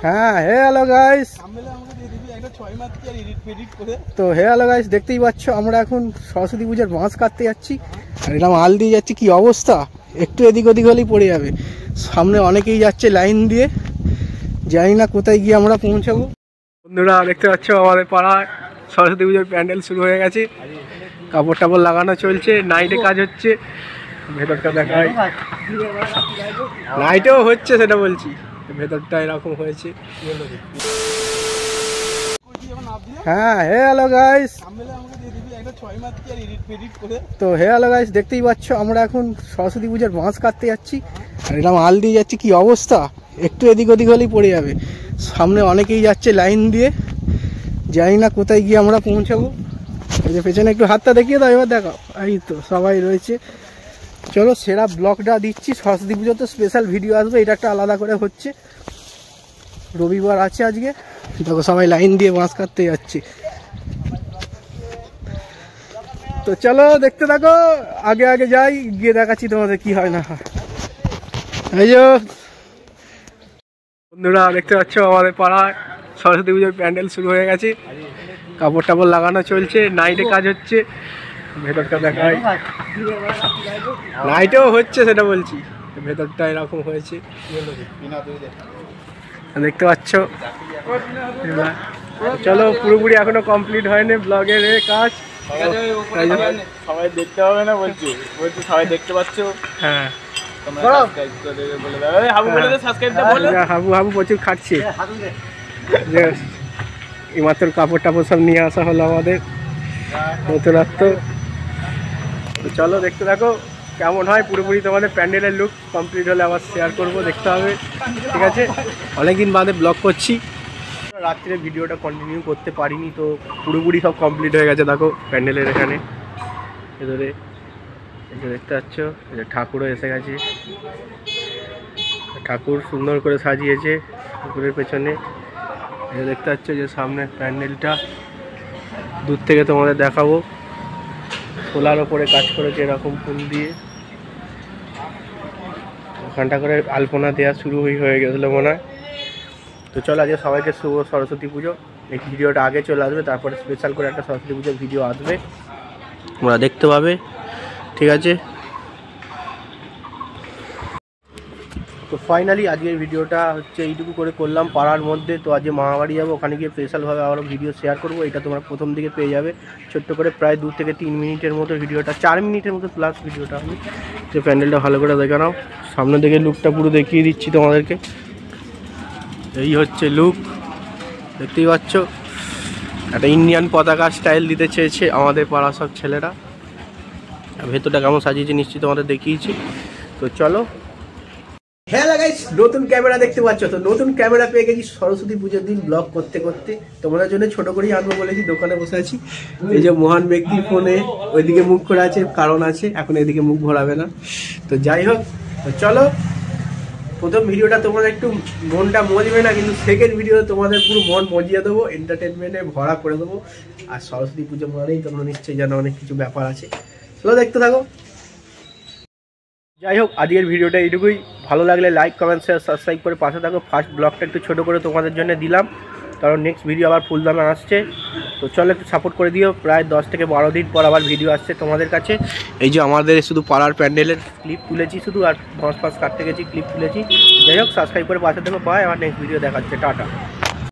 হ্যাঁ হে hello guys, তো হে hello guys, দেখতেই পাচ্ছ আমরা এখন সরস্বতী পূজার বাঁশ কাটতে যাচ্ছি। আর এরকম আল দিয়ে যাচ্ছি, কি অবস্থা, একটু এদিক ওদিক হলেই পড়ে যাবে। সামনে অনেকেই যাচ্ছে লাইন দিয়ে, জানি না কোথায় গিয়ে আমরা পৌঁছাবো। বন্ধুরা দেখতে পাচ্ছ আমাদের পাড়ায় সরস্বতী পুজোর প্যান্ডেল শুরু হয়ে গেছে, কাপড় টাপড় লাগানো চলছে, নাইটে কাজ হচ্ছে। ভেতরটা দেখাই, নাইটেও হচ্ছে সেটা বলছি, ভেতরটা এরকম হয়েছে। হ্যাঁ হে হ্যালো গাইস, তো হে হ্যালো গাইস, দেখতেই পাচ্ছ আমরা এখন সরস্বতী পূজার বাঁশ কাটতে যাচ্ছি। আর এরকম আল দিয়ে যাচ্ছি, কি অবস্থা, একটু এদিক ওদিক হলেই পড়ে যাবে। সামনে অনেকেই যাচ্ছে লাইন দিয়ে, জানি না কোথায় গিয়ে আমরা পৌঁছাবো। এই যে পেছনে একটু হাতটা দেখিয়ে দাও, এবার দেখো, এই তো সবাই রয়েছে। চলো সেরা ব্লগটা দিচ্ছি, সরস্বতী পুজো তো স্পেশাল ভিডিও আসবে, এটা একটা আলাদা করে হচ্ছে। রবিবার আছে আজকে, দেখো সবাই লাইন দিয়ে বাঁশ কাটতে যাচ্ছে। তো চলো দেখতে থাকো, আগে আগে যাই, গিয়ে দেখাচ্ছি তোমাদের কি হয় না হয়। এই যে বন্ধুরা দেখতে পাচ্ছ আমাদের পাড়ায় সরস্বতী পুজোর প্যান্ডেল শুরু হয়ে গেছে, কাপড় টাপড় লাগানো চলছে, নাইটে কাজ হচ্ছে। ভেতরটা দেখাই, নাইটেও হচ্ছে সেটা বলছি, ভেতরটা এরকম হয়েছে দেখতে পাচ্ছ। চলো পুরোপুরি এখনো কমপ্লিট হয়নি ব্লগের কাজ, সবাই দেখতে হবে না বলছি, সবাই দেখতে পাচ্ছ। হ্যাঁ হাবু হাবু প্রচুর খাটছে। এইমাত্র কাপড় টাপড় সব নিয়ে আসা হলো আমাদের নতুনত্ব। চলো দেখতে থাকো কেমন হয়, পুরোপুরি তোমাদের প্যান্ডেলের লুক কমপ্লিট হলে আবার শেয়ার করব, দেখতে হবে। ঠিক আছে, অনেকদিন বাদে ব্লগ করছি, রাত্রে ভিডিওটা কন্টিনিউ করতে পারিনি, তো পুরোপুরি সব কমপ্লিট হয়ে গেছে। দেখো প্যান্ডেলের এখানে ভেতরে দেখতে পাচ্ছ, ঠাকুরও এসে গেছে, ঠাকুর সুন্দর করে সাজিয়েছে ঠাকুরের পেছনে। দেখতে পাচ্ছ যে সামনে প্যান্ডেলটা, দূর থেকে তোমাদের দেখাবো। সোলার ওপরে কাজ করেছে এরকম ফুল দিয়ে, ওখানটা করে আলপনা দেওয়া শুরু হয়ে গেছিলো মনে হয়। তো চলো আজকে সবাইকে শুভ সরস্বতী পুজো। এই ভিডিওটা আগে চলে আসবে, তারপরে স্পেশাল করে একটা সরস্বতী পুজোর ভিডিও আসবে, তোমরা দেখতে পাবে। ঠিক আছে, তো ফাইনালি আজকের ভিডিওটা হচ্ছে এইটুকু করে করলাম পাড়ার মধ্যে। তো আজকে মামাবাড়ি যাবো, ওখানে গিয়ে স্পেশালভাবে আবারও ভিডিও শেয়ার করবো। এটা তোমরা প্রথম দিকে পেয়ে যাবে ছোট্ট করে, প্রায় 2 থেকে 3 মিনিটের মতো ভিডিওটা, 4 মিনিটের মতো প্লাস ভিডিওটা হবে। তো প্যান্ডেলটা ভালো করে দেখে নাও, সামনে থেকে লুকটা পুরো দেখিয়ে দিচ্ছি তোমাদেরকে। এই হচ্ছে লুক, দেখতেই পাচ্ছ। একটা ইন্ডিয়ান পতাকা স্টাইল দিতে চেয়েছে আমাদের পাড়া সব ছেলেরা। ভেতরটা কেমন সাজিয়েছে নিশ্চয়ই তোমাদের দেখিয়েছি। তো চলো, হ্যালো গাইস, নতুন ক্যামেরা দেখতে পাচ্ছ। তো নতুন ক্যামেরা পেয়ে গেছি সরস্বতী পুজোর দিন ব্লগ করতে করতে, তোমাদের জন্য ছোট করেই আনবো বলেছি। দোকানে বসে আছি, এই যে মহান ব্যক্তি ফোনে ওইদিকে মুখ করে আছে, কারণ আছে, এখন এদিকে মুখ ভরাবে না। তো যাই হোক, তো চলো, প্রথম ভিডিওটা তোমাদের একটু মনটা মজবে না, কিন্তু সেকেন্ড ভিডিও তোমাদের পুরো মন মজিয়ে দেবো, এন্টারটেনমেন্টে ভরা করে দেবো। আর সরস্বতী পুজো মানেই তোমরা নিশ্চয়ই জানো অনেক কিছু ব্যাপার আছে। চলো দেখতে থাকো। যাই হোক, আজকের ভিডিওটা এইটুকুই। ভালো লাগলে লাইক কমেন্ট শেয়ার সাবস্ক্রাইব করে পাশে থাকো। ফার্স্ট ব্লগটা একটু ছোটো করে তোমাদের জন্য দিলাম, কারণ নেক্সট ভিডিও আবার ফুলদামে আসছে। তো চলো একটু সাপোর্ট করে দিও। প্রায় 10 থেকে 12 দিন পর আবার ভিডিও আসছে তোমাদের কাছে। এই যে আমাদের শুধু পাড়ার প্যান্ডেলের ক্লিপ তুলেছি শুধু, আর বাঁশ কাটতে গেছি, ক্লিপ তুলেছি। যাই হোক, সাবস্ক্রাইব করে পাশে থাকো। বাই, আবার নেক্সট ভিডিও দেখাচ্ছে, টাটা।